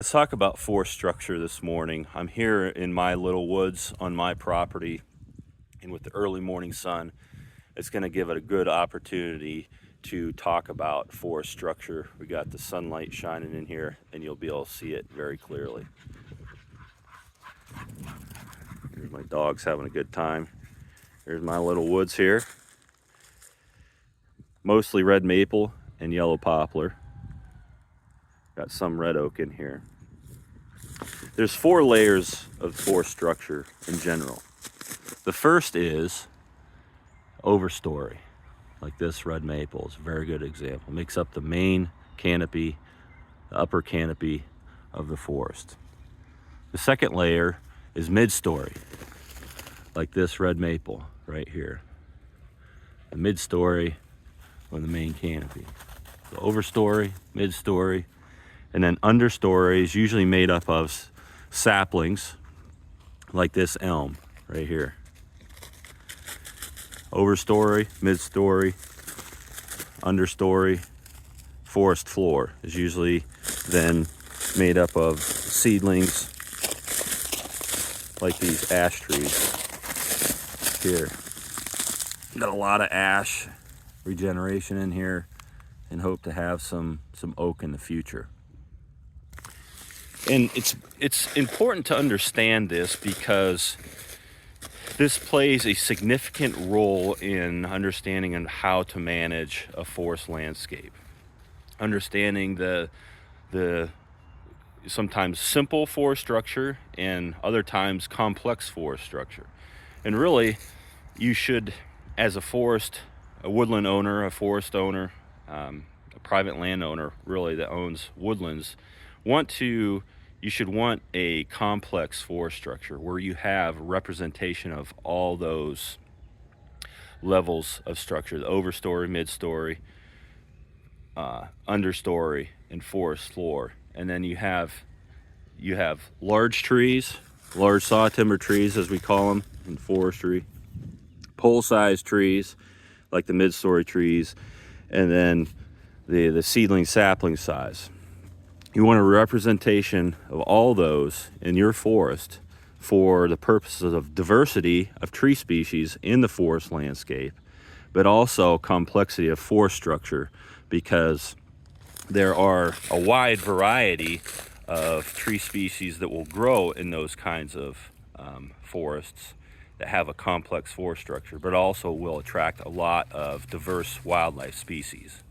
Let's talk about forest structure this morning. I'm here in my little woods on my property, and with the early morning sun, it's going to give it a good opportunity to talk about forest structure. We got the sunlight shining in here, and you'll be able to see it very clearly. Here's my dogs having a good time. Here's my little woods here. Mostly red maple and yellow poplar. Got some red oak in here. There's 4 layers of forest structure in general. The first is overstory, like this red maple is a very good example. It makes up the main canopy, the upper canopy of the forest. The second layer is mid-story, like this red maple right here. The mid-story on the main canopy. So overstory, mid-story, and then understory is usually made up of saplings like this elm right here. Overstory, mid-story, understory, forest floor is usually then made up of seedlings like these ash trees here. Got a lot of ash regeneration in here and hope to have some oak in the future. And it's important to understand this because this plays a significant role in understanding and how to manage a forest landscape. Understanding the sometimes simple forest structure and other times complex forest structure. And really, you should, as a woodland owner, a forest owner, a private landowner really that owns woodlands, you should want a complex forest structure where you have representation of all those levels of structure: the overstory, mid-story, understory, and forest floor. And then you have large trees, large sawtimber trees as we call them in forestry, pole-sized trees like the mid-story trees, and then the seedling sapling size. You want a representation of all those in your forest for the purposes of diversity of tree species in the forest landscape, but also complexity of forest structure, because there are a wide variety of tree species that will grow in those kinds of forests that have a complex forest structure, but also will attract a lot of diverse wildlife species.